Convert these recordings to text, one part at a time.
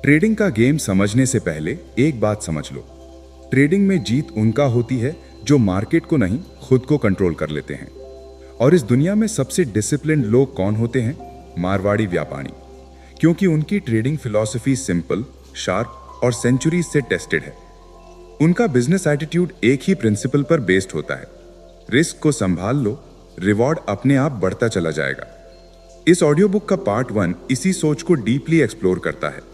Trading का game समझने से पहले एक बात समझ लो। ट्रेडिंग में जीत उनका होती है जो मार्केट को नहीं, खुद को कंट्रोल कर लेते हैं। और इस दुनिया में सबसे डिसिप्लिन्ड लोग कौन होते हैं? मारवाड़ी व्यापारी। क्योंकि उनकी ट्रेडिंग फिलॉसफी सिंपल, शार्प और सेंचुरीज से टेस्टेड है। उनका बिजनेस एटीट्यूड एक ही प्रिंसिपल पर बेस्ड होता है, रिस्क को संभाल लो, रिवॉर्ड अपने आप बढ़ता चला जाएगा। इस ऑडियो बुक का पार्ट 1 इसी सोच को डीपली एक्सप्लोर करता है।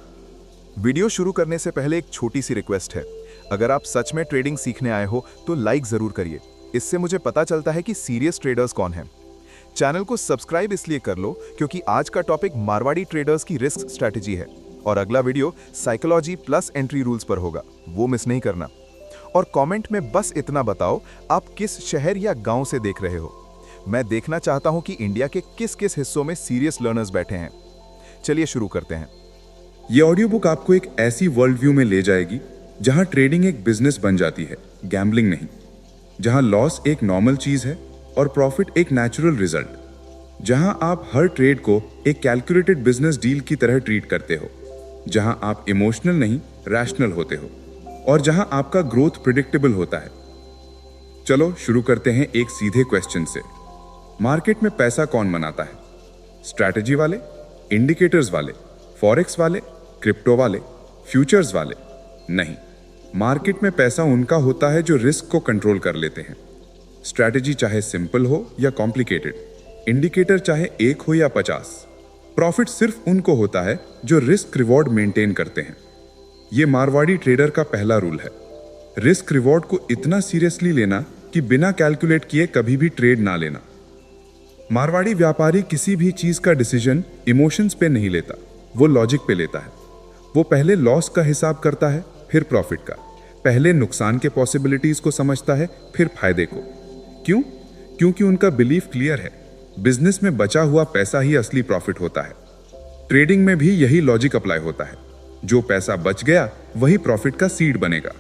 वीडियो शुरू करने से पहले एक छोटी सी रिक्वेस्ट है। अगर आप सच में ट्रेडिंग सीखने आए हो तो लाइक जरूर करिए। इससे मुझे पता चलता है कि सीरियस ट्रेडर्स कौन हैं। चैनल को सब्सक्राइब इसलिए कर लो क्योंकि आज का टॉपिक मारवाड़ी ट्रेडर्स की रिस्क स्ट्रैटेजी है और अगला video psychology plus entry rules पर होगा, वो मिस नहीं करना। और कमेंट में बस इतना बताओ आप किस शहर या गांव से देख रहे हो। मैं देखना चाहता हूं कि इंडिया के किस किस हिस्सों में सीरियस लर्नर्स बैठे हैं। चलिए शुरू करते हैं। ये ऑडियो बुक आपको एक ऐसी वर्ल्ड व्यू में ले जाएगी जहां ट्रेडिंग एक बिजनेस बन जाती है, गैम्बलिंग नहीं। जहां लॉस एक नॉर्मल चीज है और प्रॉफिट एक नेचुरल रिजल्ट। जहां आप हर ट्रेड को एक कैलकुलेटेड बिजनेस डील की तरह ट्रीट करते हो। जहां आप इमोशनल नहीं, रैशनल होते हो। और जहां आपका ग्रोथ प्रिडिक्टेबल होता है। चलो शुरू करते हैं एक सीधे क्वेश्चन से। मार्केट में पैसा कौन बनाता है? स्ट्रैटेजी वाले, इंडिकेटर्स वाले, फॉरेक्स वाले, क्रिप्टो वाले, फ्यूचर्स वाले? नहीं, मार्केट में पैसा उनका होता है जो रिस्क को कंट्रोल कर लेते हैं। स्ट्रैटेजी चाहे सिंपल हो या कॉम्प्लिकेटेड, इंडिकेटर चाहे 1 हो या 50, प्रॉफिट सिर्फ उनको होता है जो रिस्क रिवॉर्ड मेंटेन करते हैं। यह मारवाड़ी ट्रेडर का पहला रूल है। रिस्क रिवॉर्ड को इतना सीरियसली लेना कि बिना कैलकुलेट किए कभी भी ट्रेड ना लेना। मारवाड़ी व्यापारी किसी भी चीज का डिसीजन इमोशंस पे नहीं लेता, वो लॉजिक पे लेता है। वो पहले लॉस का हिसाब करता है, फिर प्रॉफिट का। पहले नुकसान के पॉसिबिलिटीज को समझता है, फिर फायदे को। क्यों? क्योंकि उनका बिलीफ क्लियर है, बिजनेस में बचा हुआ पैसा ही असली प्रॉफिट होता है। ट्रेडिंग में भी यही लॉजिक अप्लाई होता है। जो पैसा बच गया वही प्रॉफिट का सीड बनेगा।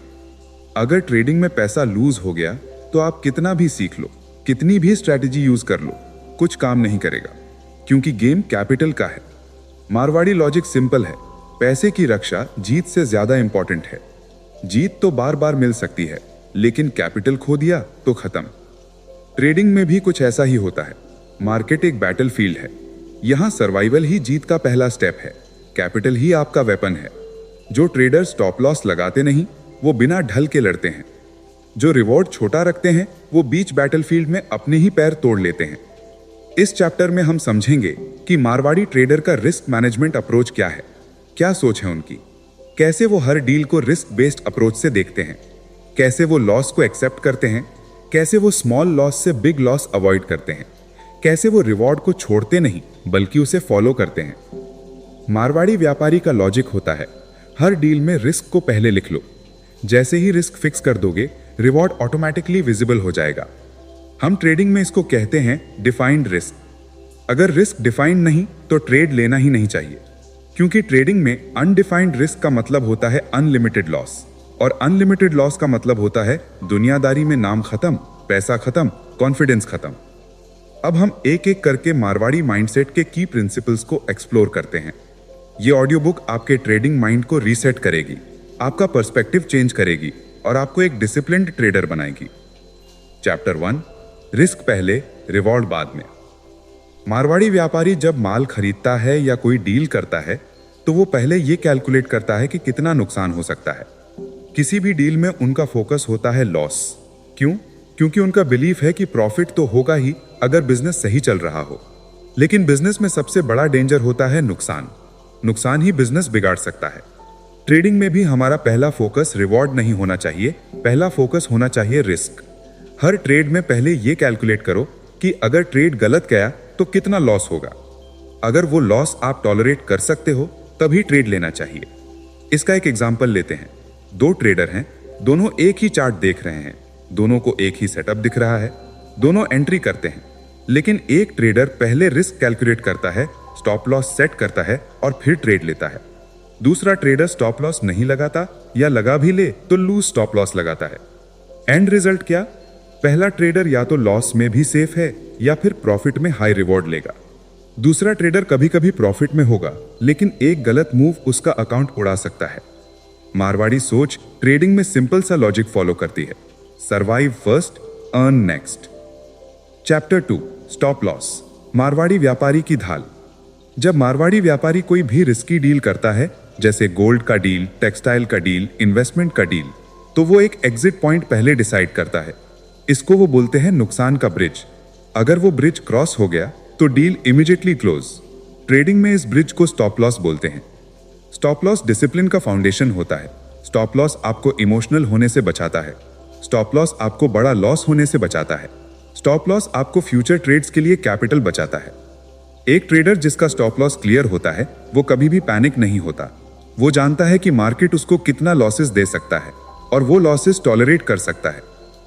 अगर ट्रेडिंग में पैसा लूज हो गया तो आप कितना भी सीख लो, कितनी भी स्ट्रैटेजी यूज कर लो, कुछ काम नहीं करेगा, क्योंकि गेम कैपिटल का है। मारवाड़ी लॉजिक सिंपल है, पैसे की रक्षा जीत से ज्यादा इंपॉर्टेंट है। जीत तो बार बार मिल सकती है, लेकिन कैपिटल खो दिया तो खत्म। ट्रेडिंग में भी कुछ ऐसा ही होता है। मार्केट एक बैटलफील्ड है। यहां सर्वाइवल ही जीत का पहला स्टेप है, कैपिटल ही आपका वेपन है। जो ट्रेडर स्टॉप लॉस लगाते नहीं, वो बिना ढल के लड़ते हैं। जो रिवॉर्ड छोटा रखते हैं, वो बीच बैटलफील्ड में अपने ही पैर तोड़ लेते हैं। इस चैप्टर में हम समझेंगे कि मारवाड़ी ट्रेडर का रिस्क मैनेजमेंट अप्रोच क्या है, क्या सोच है उनकी, कैसे वो हर डील को रिस्क बेस्ड अप्रोच से देखते हैं, कैसे वो लॉस को एक्सेप्ट करते हैं, कैसे वो स्मॉल लॉस से बिग लॉस अवॉइड करते हैं, कैसे वो रिवॉर्ड को छोड़ते नहीं बल्कि उसे फॉलो करते हैं। मारवाड़ी व्यापारी का लॉजिक होता है, हर डील में रिस्क को पहले लिख लो। जैसे ही रिस्क फिक्स कर दोगे, रिवॉर्ड ऑटोमेटिकली विजिबल हो जाएगा। हम ट्रेडिंग में इसको कहते हैं डिफाइंड रिस्क। अगर रिस्क डिफाइंड नहीं तो ट्रेड लेना ही नहीं चाहिए, क्योंकि ट्रेडिंग में अनडिफाइंड रिस्क का मतलब होता है अनलिमिटेड लॉस, और अनलिमिटेड लॉस का मतलब होता है दुनियादारी में नाम खत्म, पैसा खत्म, कॉन्फिडेंस खत्म। अब हम एक एक करके मारवाड़ी माइंडसेट के की प्रिंसिपल्स को एक्सप्लोर करते हैं। ये ऑडियो बुक आपके ट्रेडिंग माइंड को रीसेट करेगी, आपका पर्सपेक्टिव चेंज करेगी और आपको एक डिसिप्लिन्ड ट्रेडर बनाएगी। चैप्टर 1, रिस्क पहले, रिवॉर्ड बाद में। मारवाड़ी व्यापारी जब माल खरीदता है या कोई डील करता है तो वो पहले ये कैलकुलेट करता है कि कितना नुकसान हो सकता है। किसी भी डील में उनका फोकस होता है लॉस। क्यों? क्योंकि उनका बिलीफ है कि प्रॉफिट तो होगा ही अगर बिजनेस सही चल रहा हो। लेकिन बिजनेस में सबसे बड़ा डेंजर होता है नुकसान। नुकसान ही बिजनेस बिगाड़ सकता है। ट्रेडिंग में भी हमारा पहला फोकस रिवॉर्ड नहीं होना चाहिए, पहला फोकस होना चाहिए रिस्क। हर ट्रेड में पहले ये कैलकुलेट करो कि अगर ट्रेड गलत गया तो कितना लॉस होगा। अगर वो लॉस आप टॉलरेट कर सकते हो तभी ट्रेड लेना चाहिए। इसका एक एग्जांपल लेते हैं। 2 ट्रेडर हैं, दोनों एक ही चार्ट देख रहे हैं, दोनों को एक ही सेटअप दिख रहा है, दोनों एंट्री करते हैं। लेकिन एक ट्रेडर पहले रिस्क कैलकुलेट करता है, स्टॉप लॉस सेट करता है और फिर ट्रेड लेता है। दूसरा ट्रेडर स्टॉप लॉस नहीं लगाता या लगा भी ले तो लूज स्टॉप लॉस लगाता है। एंड रिजल्ट क्या? पहला ट्रेडर या तो लॉस में भी सेफ है या फिर प्रॉफिट में हाई रिवॉर्ड लेगा। दूसरा ट्रेडर कभी कभी प्रॉफिट में होगा, लेकिन एक गलत मूव उसका अकाउंट उड़ा सकता है। मारवाड़ी सोच ट्रेडिंग में सिंपल सा लॉजिक फॉलो करती है, survive first, earn next. Chapter 2, stop loss, Marwari व्यापारी की ढाल। जब मारवाड़ी व्यापारी कोई भी रिस्की डील करता है, जैसे गोल्ड का डील, टेक्सटाइल का डील, इन्वेस्टमेंट का डील, तो वो एक एग्जिट पॉइंट पहले डिसाइड करता है। इसको वो बोलते हैं नुकसान का ब्रिज। अगर वो ब्रिज क्रॉस हो गया तो डील इमीडिएटली क्लोज। ट्रेडिंग में इस ब्रिज को स्टॉप लॉस बोलते हैं। स्टॉप लॉस डिसिप्लिन का फाउंडेशन होता है। स्टॉप लॉस आपको इमोशनल होने से बचाता है। स्टॉप लॉस आपको बड़ा लॉस होने से बचाता है। स्टॉप लॉस आपको फ्यूचर ट्रेड्स के लिए कैपिटल बचाता है। एक ट्रेडर जिसका स्टॉप लॉस क्लियर होता है, वो कभी भी पैनिक नहीं होता। वो जानता है कि मार्केट उसको कितना लॉसेस दे सकता है और वो लॉसेस टॉलरेट कर सकता है।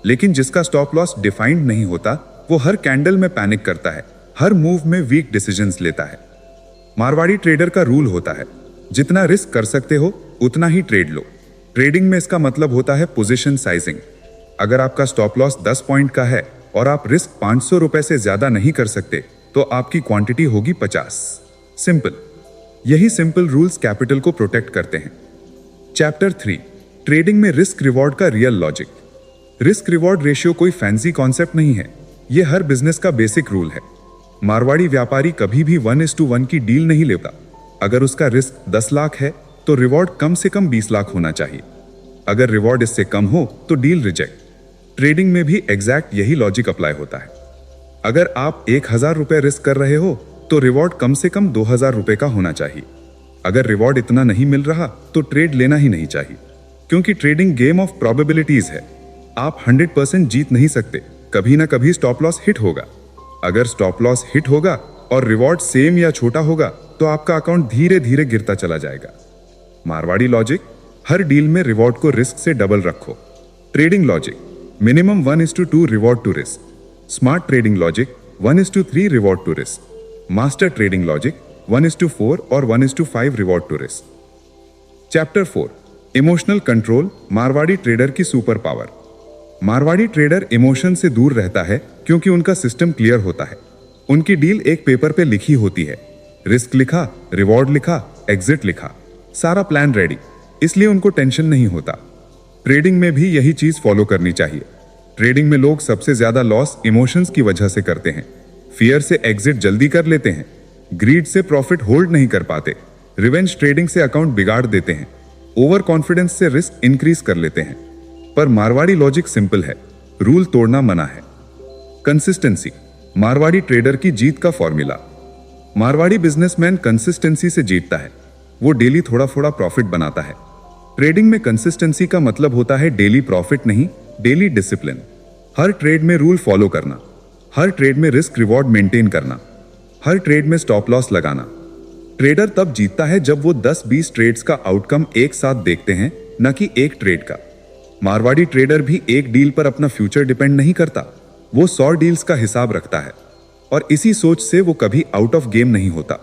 लेकिन जिसका स्टॉप लॉस डिफाइंड नहीं होता, वो हर कैंडल में पैनिक करता है, हर मूव में वीक डिसीजंस लेता है। मारवाड़ी ट्रेडर का रूल होता है, जितना रिस्क कर सकते हो उतना ही ट्रेड लो। ट्रेडिंग में इसका मतलब होता है पोजीशन साइजिंग। अगर आपका स्टॉप लॉस 10 पॉइंट का है और आप रिस्क 500 रुपए से ज्यादा नहीं कर सकते, तो आपकी क्वांटिटी होगी 50। सिंपल। यही सिंपल रूल्स कैपिटल को प्रोटेक्ट करते हैं। चैप्टर 3, ट्रेडिंग में रिस्क रिवॉर्ड का real logic. Risk reward ratio कोई फैंसी कॉन्सेप्ट नहीं है, यह हर बिजनेस का बेसिक रूल है। मारवाड़ी व्यापारी कभी भी 1:1 की डील नहीं लेता। अगर उसका रिस्क 10 लाख है तो रिवॉर्ड कम से कम 20 लाख होना चाहिए। अगर रिवॉर्ड इससे कम हो तो डील रिजेक्ट। ट्रेडिंग में भी एग्जैक्ट यही लॉजिक अप्लाई होता है। अगर आप 1000 रुपए रिस्क कर रहे हो तो रिवॉर्ड कम से कम 2000 रुपए का होना चाहिए। अगर रिवॉर्ड इतना नहीं मिल रहा तो ट्रेड लेना ही नहीं चाहिए, क्योंकि ट्रेडिंग गेम ऑफ प्रोबेबिलिटीज है। आप 100% जीत नहीं सकते, कभी ना कभी स्टॉप लॉस हिट होगा। अगर स्टॉप लॉस हिट होगा और रिवॉर्ड सेम या छोटा होगा तो आपका अकाउंट धीरे धीरे गिरता चला जाएगा। मारवाड़ी लॉजिक, हर डील में रिवॉर्ड को रिस्क से डबल रखो। Trading logic, minimum 1:2 reward to risk. Smart trading logic, 1:3 reward to risk. Master trading logic, 1:4 और 1:5 reward to risk. Chapter 4, emotional control, Marwari trader की super power. Marwari trader emotion से दूर रहता है क्योंकि उनका सिस्टम क्लियर होता है। उनकी डील एक पेपर पे लिखी होती है, रिस्क लिखा, रिवॉर्ड लिखा, एग्जिट लिखा, सारा प्लान रेडी, इसलिए उनको टेंशन नहीं होता। ट्रेडिंग में भी यही चीज फॉलो करनी चाहिए। ट्रेडिंग में लोग सबसे ज्यादा लॉस इमोशंस की वजह से करते हैं। फियर से एग्जिट जल्दी कर लेते हैं, ग्रीड से प्रॉफिट होल्ड नहीं कर पाते, रिवेंज ट्रेडिंग से अकाउंट बिगाड़ देते हैं, ओवर कॉन्फिडेंस से रिस्क इंक्रीज कर लेते हैं। पर मारवाड़ी लॉजिक सिंपल है, रूल तोड़ना मना है। कंसिस्टेंसी, मारवाड़ी ट्रेडर की जीत का फॉर्मूला। मारवाड़ी बिजनेसमैन कंसिस्टेंसी से जीतता है। वो डेली थोड़ा थोड़ा प्रॉफिट बनाता है। ट्रेडिंग में कंसिस्टेंसी का मतलब होता है डेली प्रॉफिट नहीं, डेली डिसिप्लिन। हर ट्रेड में रूल फॉलो करना, हर ट्रेड में रिस्क रिवॉर्ड मेंटेन करना, हर ट्रेड में स्टॉप लॉस लगाना। ट्रेडर तब जीतता है जब वो 10-20 ट्रेड्स का आउटकम एक साथ देखते हैं, न कि एक ट्रेड का। मारवाड़ी ट्रेडर भी एक डील पर अपना फ्यूचर डिपेंड नहीं करता, वो 100 डील्स का हिसाब रखता है और इसी सोच से वो कभी आउट ऑफ गेम नहीं होता।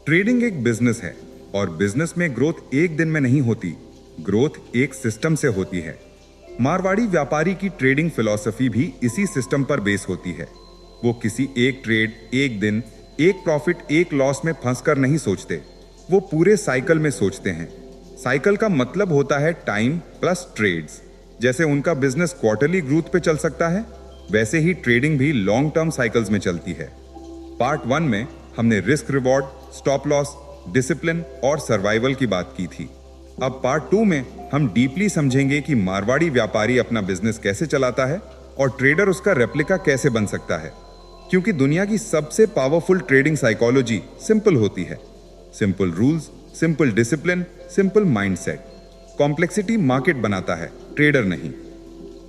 ट्रेडिंग एक बिजनेस है और बिजनेस में ग्रोथ एक दिन में नहीं होती, ग्रोथ एक सिस्टम से होती है। मारवाड़ी व्यापारी की ट्रेडिंग फिलॉसफी भी इसी सिस्टम पर बेस होती है। वो किसी एक ट्रेड, एक दिन, एक प्रॉफिट, एक लॉस में फंसकर नहीं सोचते, वो पूरे साइकिल में सोचते हैं। साइकिल का मतलब होता है टाइम प्लस ट्रेड्स। जैसे उनका बिजनेस क्वार्टरली ग्रोथ पे चल सकता है, वैसे ही ट्रेडिंग भी लॉन्ग टर्म साइकिल्स में चलती है। पार्ट 1 में हमने risk reward, stop loss, discipline और सर्वाइवल की बात की थी। अब पार्ट 2 में हम डीपली समझेंगे कि मारवाड़ी व्यापारी अपना बिजनेस कैसे चलाता है और ट्रेडर उसका रेप्लिका कैसे बन सकता है। क्योंकि दुनिया की सबसे पावरफुल ट्रेडिंग साइकोलॉजी सिंपल होती है। Simple rules, simple discipline, simple mindset. Complexity market बनाता है, ट्रेडर नहीं।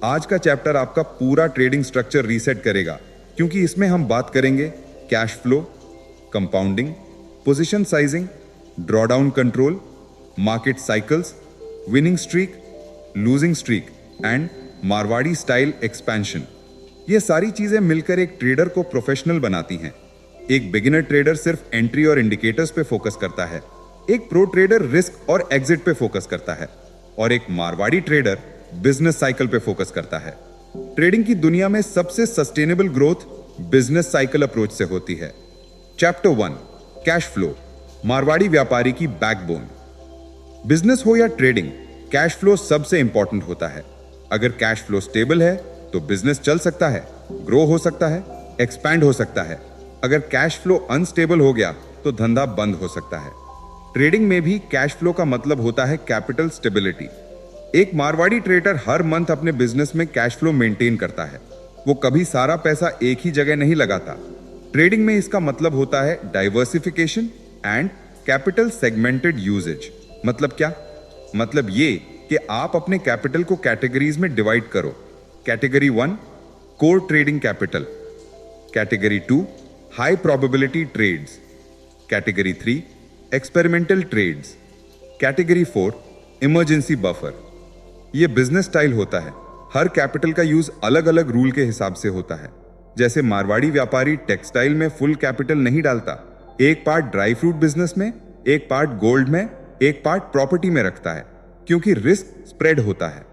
आज का चैप्टर आपका पूरा ट्रेडिंग स्ट्रक्चर रीसेट करेगा, क्योंकि इसमें हम बात करेंगे cash flow, compounding, position sizing, drawdown control, market cycles, winning streak, losing streak and Marwari style expansion. ये सारी चीजें मिलकर एक ट्रेडर को प्रोफेशनल बनाती हैं। एक बिगिनर ट्रेडर सिर्फ एंट्री और इंडिकेटर्स पे फोकस करता है, एक प्रो ट्रेडर रिस्क और एग्जिट पे फोकस करता है, और एक मारवाड़ी ट्रेडर बिजनेस साइकिल पे फोकस करता है। ट्रेडिंग की दुनिया में सबसे sustainable growth business cycle approach से होती है। चैप्टर 1 कैश फ्लो, मारवाड़ी व्यापारी की बैकबोन। बिजनेस हो या ट्रेडिंग, कैश फ्लो सबसे इंपॉर्टेंट होता है। अगर कैश फ्लो स्टेबल है तो बिजनेस चल सकता है, ग्रो हो सकता है, एक्सपैंड हो सकता है। अगर कैश फ्लो अनस्टेबल हो गया तो धंधा बंद हो सकता है। ट्रेडिंग में भी कैश फ्लो का मतलब होता है कैपिटल स्टेबिलिटी। एक मारवाड़ी ट्रेडर हर मंथ अपने बिजनेस में कैश फ्लो मेंटेन करता है। वो कभी सारा पैसा एक ही जगह नहीं लगाता। ट्रेडिंग में इसका मतलब होता है diversification and capital segmented uses. मतलब क्या? मतलब ये कि आप अपने कैपिटल को कैटेगरीज में डिवाइड करो। Category 1 core trading capital, category 2 high probability trades, category 3 experimental trades, category 4 emergency buffer. ये बिजनेस स्टाइल होता है। हर कैपिटल का यूज अलग अलग रूल के हिसाब से होता है। जैसे मारवाड़ी व्यापारी टेक्सटाइल में फुल कैपिटल नहीं डालता, एक पार्ट ड्राई फ्रूट बिजनेस में, एक पार्ट गोल्ड में, एक पार्ट प्रॉपर्टी में रखता है, क्योंकि रिस्क स्प्रेड होता है।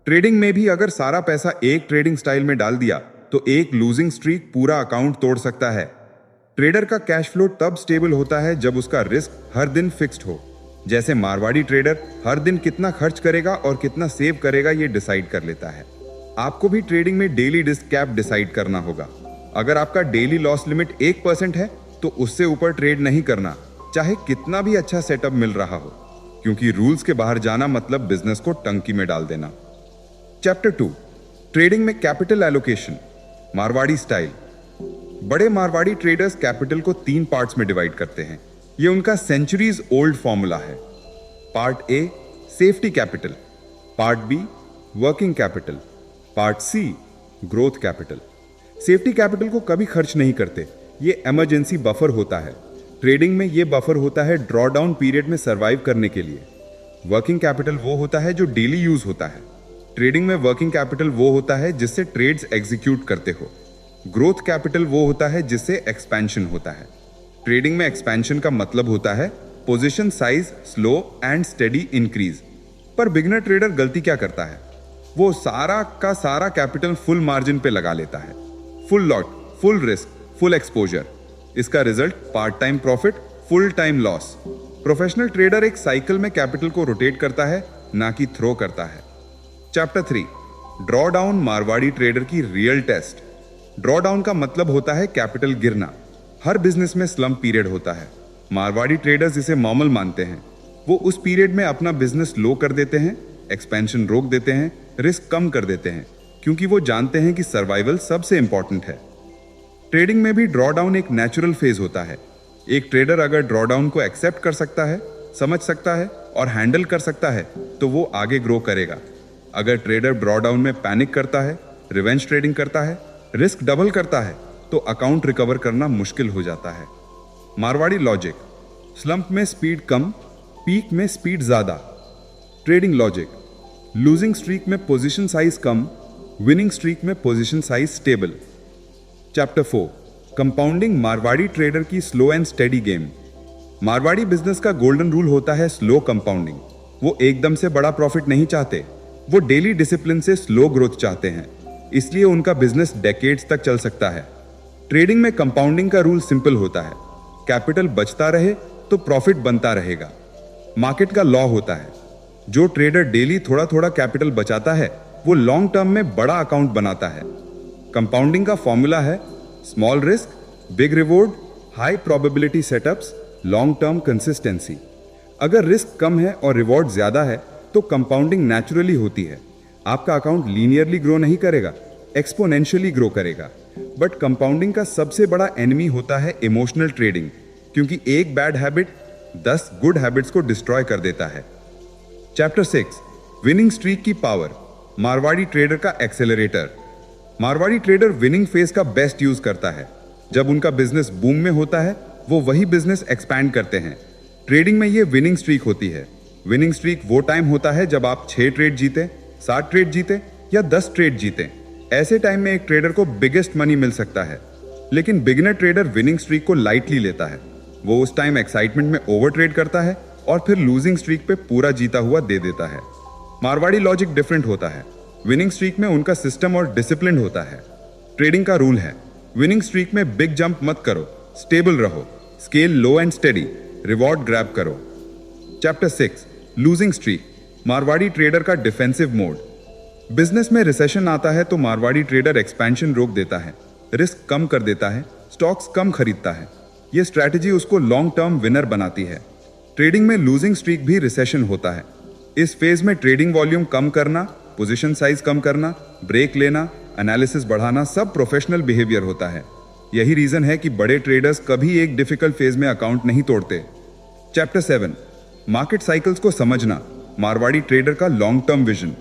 ट्रेडिंग में भी अगर सारा पैसा एक ट्रेडिंग स्टाइल में डाल दिया तो एक लूजिंग स्ट्रीक पूरा अकाउंट तोड़ सकता है। ट्रेडर का कैश फ्लो तब स्टेबल होता है जब उसका रिस्क हर दिन फिक्स्ड हो। जैसे मारवाड़ी ट्रेडर हर दिन कितना खर्च करेगा और कितना सेव करेगा ये डिसाइड कर लेता है। आपको भी ट्रेडिंग में डेली रिस्क कैप डिसाइड करना होगा। अगर आपका डेली लॉस लिमिट 1% है तो उससे ऊपर ट्रेड नहीं करना, चाहे कितना भी अच्छा सेटअप मिल रहा हो, क्योंकि रूल्स के बाहर जाना मतलब बिजनेस को टंकी में डाल देना। चैप्टर 2 ट्रेडिंग में कैपिटल एलोकेशन, मारवाड़ी स्टाइल। बड़े मारवाड़ी ट्रेडर्स कैपिटल को 3 पार्ट्स में डिवाइड करते हैं। ये उनका सेंचुरीज ओल्ड फॉर्मूला है। Part A safety capital, part B working capital, part C growth capital. Safety capital को कभी खर्च नहीं करते, ये इमरजेंसी बफर होता है। ट्रेडिंग में ये बफर होता है ड्रॉ डाउन पीरियड में सर्वाइव करने के लिए। वर्किंग कैपिटल वो होता है जो डेली यूज होता है। ट्रेडिंग में वर्किंग कैपिटल वो होता है जिससे ट्रेड्स एग्जीक्यूट करते हो। ग्रोथ कैपिटल वो होता है जिससे एक्सपेंशन होता है। ट्रेडिंग में एक्सपेंशन का मतलब होता है position size slow and steady increase. पर बिगिनर ट्रेडर गलती क्या करता है? वो सारा का सारा कैपिटल फुल मार्जिन पे लगा लेता है। Full lot, full risk, full exposure. इसका result part time profit, full time loss. Professional trader एक साइकिल में कैपिटल को रोटेट करता है, ना कि थ्रो करता है। Chapter 3 drawdown, Marwari trader की रियल टेस्ट। ड्रॉ डाउन का मतलब होता है कैपिटल गिरना। हर बिजनेस में स्लम्प पीरियड होता है। मारवाड़ी ट्रेडर्स इसे नॉर्मल मानते हैं। वो उस पीरियड में अपना बिजनेस लो कर देते हैं, एक्सपेंशन रोक देते हैं, रिस्क कम कर देते हैं, क्योंकि वो जानते हैं कि सर्वाइवल सबसे इंपॉर्टेंट है। ट्रेडिंग में भी ड्रॉ डाउन एक नेचुरल फेज होता है। एक ट्रेडर अगर ड्रॉ डाउन को एक्सेप्ट कर सकता है, समझ सकता है और हैंडल कर सकता है तो वो आगे ग्रो करेगा। अगर ट्रेडर ड्रॉ डाउन में पैनिक करता है, रिवेंज ट्रेडिंग करता है, रिस्क डबल करता है तो अकाउंट रिकवर करना मुश्किल हो जाता है। मारवाड़ी लॉजिक, स्लंप में स्पीड कम, पीक में स्पीड ज्यादा। ट्रेडिंग लॉजिक, लूजिंग स्ट्रीक में पोजीशन साइज कम, विनिंग स्ट्रीक में position size stable. Chapter 4 compounding, Marwari trader की slow and steady game. Marwari business का गोल्डन रूल होता है स्लो कंपाउंडिंग। वो एकदम से बड़ा प्रॉफिट नहीं चाहते, वो डेली डिसिप्लिन से स्लो ग्रोथ चाहते हैं, इसलिए उनका बिजनेस डेकेड्स तक चल सकता है। ट्रेडिंग में कंपाउंडिंग का रूल सिंपल होता है, कैपिटल बचता रहे तो प्रॉफिट बनता रहेगा। मार्केट का लॉ होता है, जो ट्रेडर डेली थोड़ा थोड़ा कैपिटल बचाता है वो लॉन्ग टर्म में बड़ा अकाउंट बनाता है। कंपाउंडिंग का फॉर्मूला है small risk, big reward, high probability setups, long term consistency. अगर रिस्क कम है और रिवॉर्ड ज्यादा है तो कंपाउंडिंग नेचुरली होती है। आपका अकाउंट लीनियरली ग्रो नहीं करेगा, एक्सपोनेंशियली ग्रो करेगा। बट कंपाउंडिंग का सबसे बड़ा एनिमी होता है इमोशनल ट्रेडिंग, क्योंकि एक बैड हैबिट 10 गुड हैबिट्स को डिस्ट्रॉय कर देता है। चैप्टर 6 विनिंग स्ट्रीक की पावर, मारवाड़ी ट्रेडर का accelerator. Marwari trader winning phase का बेस्ट यूज करता है। जब उनका बिजनेस बूम में होता है वो वही बिजनेस एक्सपैंड करते हैं। ट्रेडिंग में ये विनिंग स्ट्रीक होती है। विनिंग स्ट्रीक वो टाइम होता है जब आप 6 ट्रेड जीते, 7 ट्रेड जीते या 10 ट्रेड जीते। ऐसे टाइम में एक ट्रेडर को बिगेस्ट मनी मिल सकता है। लेकिन बिगिनर ट्रेडर विनिंग स्ट्रीक को लाइटली लेता है। वो उस टाइम एक्साइटमेंट में ओवर ट्रेड करता है और फिर लूजिंग स्ट्रीक पे पूरा जीता हुआ दे देता है। मारवाड़ी लॉजिक डिफरेंट होता है। विनिंग स्ट्रीक में उनका सिस्टम और डिसिप्लिन होता है। ट्रेडिंग का रूल है, विनिंग स्ट्रीक में बिग जंप मत करो, स्टेबल रहो, scale low and steady, reward grab करो। Chapter 6 losing streak, Marwari trader का डिफेंसिव मोड। बिजनेस में रिसेशन आता है तो मारवाड़ी ट्रेडर एक्सपेंशन रोक देता है, रिस्क कम कर देता है, स्टॉक्स कम खरीदता है। यह स्ट्रैटेजी उसको लॉन्ग टर्म विनर बनाती है। ट्रेडिंग में लूजिंग स्ट्रीक भी रिसेशन होता है। इस फेज में ट्रेडिंग वॉल्यूम कम करना, पोजीशन साइज कम करना, ब्रेक लेना, एनालिसिस बढ़ाना सब प्रोफेशनल बिहेवियर होता है। यही रीजन है कि बड़े ट्रेडर्स कभी एक डिफिकल्ट फेज में अकाउंट नहीं तोड़ते। चैप्टर 7 मार्केट साइकिल्स को समझना, मारवाड़ी ट्रेडर का लॉन्ग टर्म विजन।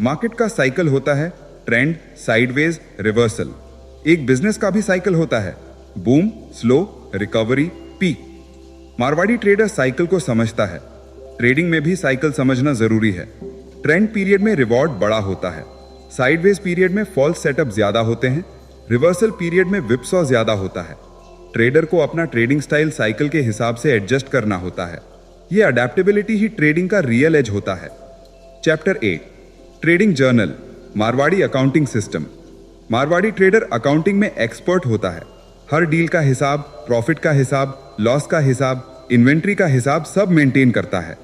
मार्केट का साइकिल होता है ट्रेंड, साइडवेज, रिवर्सल। एक बिजनेस का भी साइकिल होता है boom, slow, recovery, peak. Marwari trader cycle को समझता है। ट्रेडिंग में भी साइकिल समझना जरूरी है। ट्रेंड पीरियड में रिवॉर्ड बड़ा होता है, साइडवेज पीरियड में फॉल्स सेटअप ज्यादा होते हैं, रिवर्सल पीरियड में विपसॉ ज्यादा होता है। ट्रेडर को अपना ट्रेडिंग स्टाइल साइकिल के हिसाब से एडजस्ट करना होता है। यह अडेप्टेबिलिटी ही ट्रेडिंग का रियल एज होता है। Chapter 8 trading journal, Marwari accounting system. Marwari trader accounting में एक्सपर्ट होता है। हर डील का हिसाब, प्रॉफिट का हिसाब, लॉस का हिसाब, इन्वेंट्री का हिसाब सब मेंटेन करता है।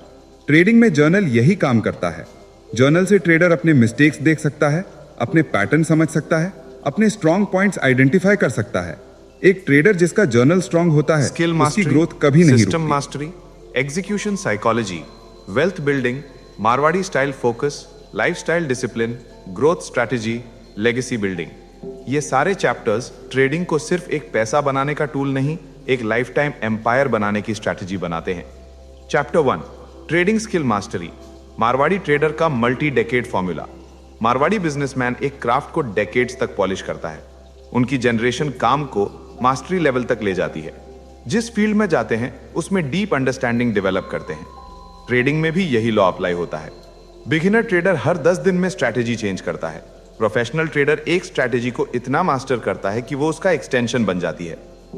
ट्रेडिंग में जर्नल यही काम करता है। जर्नल से ट्रेडर अपने मिस्टेक्स देख सकता है, अपने पैटर्न समझ सकता है, अपने स्ट्रॉन्ग पॉइंट्स आइडेंटिफाई कर सकता है। एक ट्रेडर जिसका जर्नल स्ट्रॉन्ग होता है, स्किल उसकी मास्टरी, ग्रोथ कभी नहीं सिस्टम रुकती। Mastery, execution psychology, wealth building, Marwari style focus, lifestyle discipline, growth strategy, legacy building. ये सारे चैप्टर्स ट्रेडिंग को सिर्फ एक पैसा बनाने का टूल नहीं, एक लाइफ टाइम एम्पायर बनाने की स्ट्रैटेजी बनाते हैं। Chapter 1 trading skill mastery, Marwari trader का multi decade formula. Marwari businessman एक क्राफ्ट को डेकेड्स तक पॉलिश करता है। उनकी जनरेशन काम को मास्टरी लेवल तक ले जाती है। जिस फील्ड में जाते हैं उसमें डीप अंडरस्टैंडिंग डेवलप करते हैं। ट्रेडिंग में भी यही लॉ अप्लाई होता है। बिगिनर ट्रेडर हर 10 दिन में स्ट्रैटेजी चेंज करता है। प्रोफेशनल ट्रेडर एक स्ट्रैटेजी को इतना मास्टर करता है कि वो उसका एक्सटेंशन बन जाती है।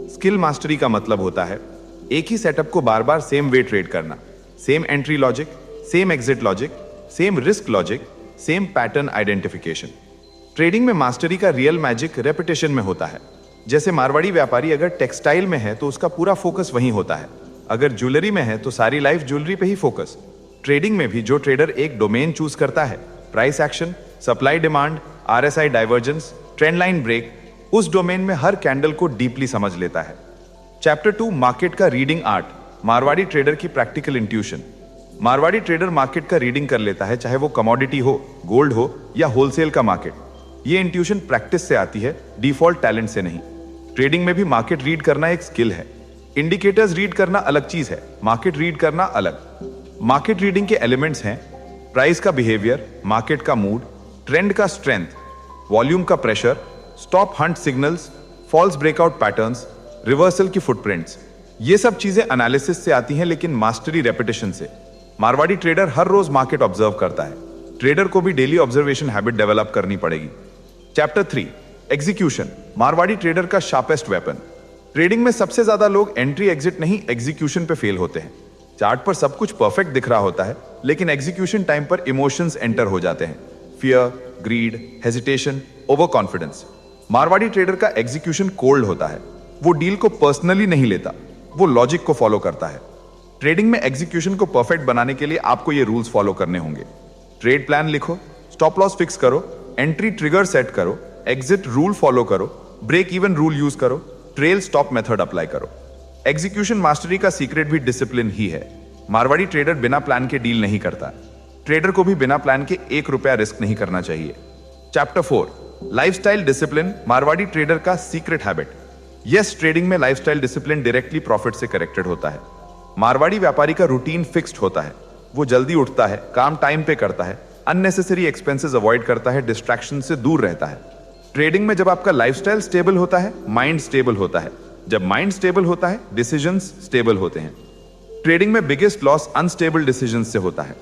स्किल मास्टरी का मतलब होता है एक ही सेटअप को बार बार सेम वे ट्रेड करना, same entry logic, same exit logic, same risk logic, same pattern identification. Trading में मास्टरी का रियल मैजिक रेपिटेशन में होता है। जैसे मारवाड़ी व्यापारी अगर टेक्सटाइल में है तो उसका पूरा फोकस वहीं होता है, अगर ज्वेलरी में है तो सारी लाइफ ज्वेलरी पे ही फोकस। ट्रेडिंग में भी जो ट्रेडर एक डोमेन चूज करता है, price action, supply demand, RSI divergence, trend line break, उस डोमेन में हर कैंडल को डीपली समझ लेता है। चैप्टर 2 मार्केट का रीडिंग आर्ट, मारवाड़ी ट्रेडर की practical intuition. Marwari trader market का रीडिंग कर लेता है, चाहे वो कमोडिटी हो, गोल्ड हो या होलसेल का मार्केट। ये इंट्यूशन प्रैक्टिस से आती है, डिफॉल्ट टैलेंट से नहीं। ट्रेडिंग में भी मार्केट रीड करना एक स्किल है। इंडिकेटर्स रीड करना अलग चीज है, मार्केट रीड करना अलग। मार्केट रीडिंग के एलिमेंट्स हैं प्राइस का बिहेवियर, मार्केट का मूड, ट्रेंड का स्ट्रेंथ, वॉल्यूम का pressure, stop hunt signals, false breakout patterns, reversal की फुटप्रिंट्स। ये सब चीजें एनालिसिस से आती हैं, लेकिन मास्टरी रेपिटेशन से। मारवाड़ी ट्रेडर हर रोज मार्केट ऑब्जर्व करता है। ट्रेडर को भी डेली ऑब्जर्वेशन हैबिट डेवलप करनी पड़ेगी। चैप्टर 3 एग्जीक्यूशन, मारवाड़ी ट्रेडर का शार्पेस्ट वेपन। ट्रेडिंग में सबसे ज्यादा लोग एंट्री एग्जिट नहीं, एग्जीक्यूशन पे फेल होते हैं। चार्ट पर सब कुछ परफेक्ट दिख रहा होता है, लेकिन एग्जीक्यूशन टाइम पर इमोशंस एंटर हो जाते हैं। Fear, greed, hesitation, overconfidence. Marwari trader का एग्जीक्यूशन कोल्ड होता है। वो डील को पर्सनली नहीं लेता, वो लॉजिक को फॉलो करता है। ट्रेडिंग में एग्जीक्यूशन को परफेक्ट बनाने के लिए आपको ये रूल्स फॉलो करने होंगे। ट्रेड प्लान लिखो, स्टॉप लॉस फिक्स करो, एंट्री ट्रिगर सेट करो, एग्जिट रूल फॉलो करो, ब्रेक इवन रूल यूज करो, ट्रेल स्टॉप मेथड अप्लाई करो। एग्जीक्यूशन मास्टरी का सीक्रेट भी डिसिप्लिन ही है। मारवाड़ी ट्रेडर बिना प्लान के डील नहीं करता। ट्रेडर को भी बिना प्लान के 1 रुपया रिस्क नहीं करना चाहिए। Chapter 4 lifestyle discipline, Marwari trader का सीक्रेट हैबिट। यस, ट्रेडिंग में लाइफस्टाइल डिसिप्लिन डायरेक्टली प्रॉफिट से कनेक्टेड होता है। मारवाड़ी व्यापारी का रूटीन फिक्स्ड होता है। वो जल्दी उठता है, काम टाइम पे करता है, अननेसेसरी एक्सपेंसेस अवॉइड करता है, डिस्ट्रैक्शन से दूर रहता है। ट्रेडिंग में जब आपका लाइफस्टाइल स्टेबल होता है, माइंड स्टेबल होता है। जब माइंड स्टेबल होता है, डिसीजंस स्टेबल होते हैं। ट्रेडिंग में बिगेस्ट लॉस अनस्टेबल डिसीजंस से होता है।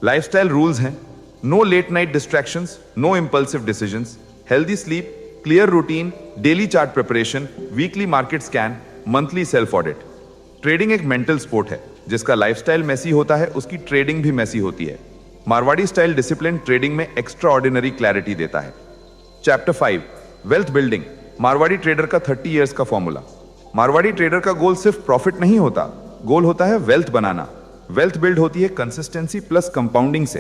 लाइफस्टाइल रूल्स हैं: no late night distractions, no impulsive decisions, healthy sleep, clear routine, daily chart preparation, weekly market scan, monthly self audit. Trading एक मेंटल स्पोर्ट है। जिसका लाइफस्टाइल मेसी होता है, उसकी ट्रेडिंग भी मेसी होती है। मारवाड़ी स्टाइल डिसिप्लिन ट्रेडिंग में एक्स्ट्रा ऑर्डिनरी क्लैरिटी देता है। Chapter 5 wealth building, Marwari trader का 30 इयर्स का फॉर्मूला। मारवाड़ी ट्रेडर का गोल सिर्फ प्रॉफिट नहीं होता, गोल होता है वेल्थ बनाना। वेल्थ बिल्ड होती है कंसिस्टेंसी प्लस कंपाउंडिंग से।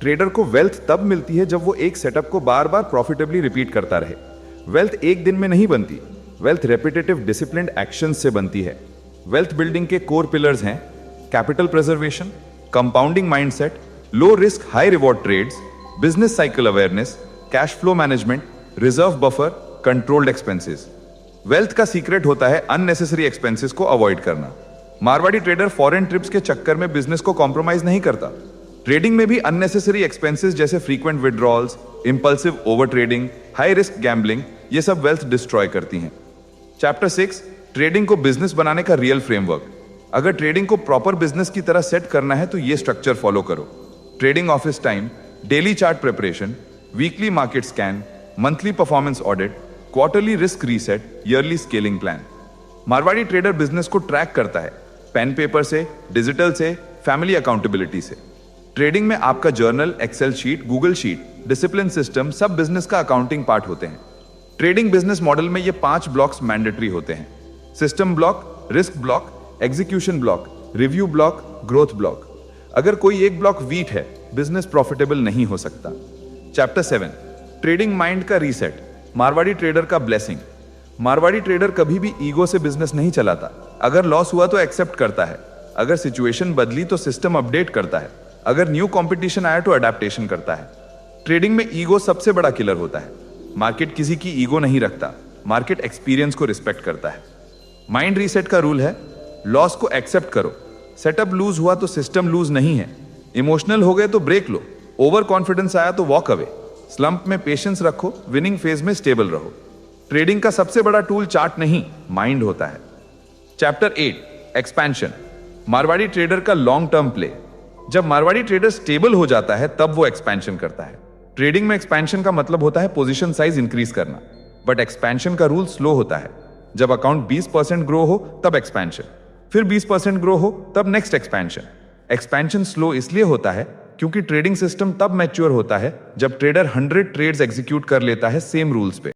ट्रेडर को वेल्थ तब मिलती है जब वो एक सेटअप को बार बार प्रॉफिटेबली रिपीट करता रहे। वेल्थ एक दिन में नहीं बनती, वेल्थ रेपिटेटिव डिसिप्लिन्ड एक्शन से बनती है। वेल्थ बिल्डिंग के कोर पिलर्स हैं capital preservation, compounding mindset, low risk high reward trades, business cycle awareness, cash flow management, reserve buffer, controlled expenses. Wealth का सीक्रेट होता है अननेसेसरी एक्सपेंसेस को avoid करना। मारवाड़ी ट्रेडर फॉरेन ट्रिप्स के चक्कर में बिजनेस को कॉम्प्रोमाइज नहीं करता। ट्रेडिंग में भी अननेसेसरी एक्सपेंसेस जैसे frequent withdrawals, impulsive over trading, high risk gambling, ये सब वेल्थ डिस्ट्रॉय करती हैं। चैप्टर 6, ट्रेडिंग को बिजनेस बनाने का रियल फ्रेमवर्क। अगर ट्रेडिंग को प्रॉपर बिजनेस की तरह सेट करना है तो ये स्ट्रक्चर फॉलो करो। Trading office time, daily chart preparation, weekly market scan, monthly performance audit, quarterly risk reset, yearly scaling plan. Marwari trader business को ट्रैक करता है पेन पेपर से, डिजिटल से, फैमिली अकाउंटेबिलिटी से। ट्रेडिंग में आपका journal, excel sheet, Google sheet, discipline system सब business का अकाउंटिंग पार्ट होते हैं। ट्रेडिंग बिजनेस मॉडल में ये 5 ब्लॉक्स मैंडेटरी होते हैं: system block, risk block, execution block, review block, growth block. अगर कोई एक ब्लॉक वीक है, बिजनेस प्रॉफिटेबल नहीं हो सकता। चैप्टर 7, ट्रेडिंग माइंड का रीसेट, मारवाड़ी ट्रेडर का ब्लेसिंग। मारवाड़ी ट्रेडर कभी भी ईगो से बिजनेस नहीं चलाता। अगर लॉस हुआ तो एक्सेप्ट करता है, अगर सिचुएशन बदली तो सिस्टम अपडेट करता है, अगर न्यू कंपटीशन आया तो अडेप्टेशन करता है। ट्रेडिंग में ईगो सबसे बड़ा किलर होता है। मार्केट किसी की ईगो नहीं रखता, मार्केट एक्सपीरियंस को रिस्पेक्ट करता है। माइंड रीसेट का रूल है लॉस को एक्सेप्ट करो। सेटअप लूज हुआ तो सिस्टम लूज नहीं है। इमोशनल हो गए तो ब्रेक लो, ओवर कॉन्फिडेंस आया तो वॉक अवे। स्लंप में पेशेंस रखो, विनिंग फेज में स्टेबल रहो। ट्रेडिंग का सबसे बड़ा टूल चार्ट नहीं, माइंड होता है। चैप्टर 8, एक्सपेंशन, मारवाड़ी ट्रेडर का लॉन्ग टर्म प्ले। जब मारवाड़ी ट्रेडर स्टेबल हो जाता है तब वो एक्सपेंशन करता है। ट्रेडिंग में एक्सपेंशन का मतलब होता है पोजीशन साइज इंक्रीज करना, बट एक्सपेंशन का रूल स्लो होता है। जब अकाउंट 20% ग्रो हो तब एक्सपेंशन, फिर 20% ग्रो हो तब नेक्स्ट एक्सपेंशन। एक्सपेंशन स्लो इसलिए होता है क्योंकि ट्रेडिंग सिस्टम तब मैच्योर होता है जब ट्रेडर 100 ट्रेड्स एग्जीक्यूट कर लेता है सेम रूल्स पे।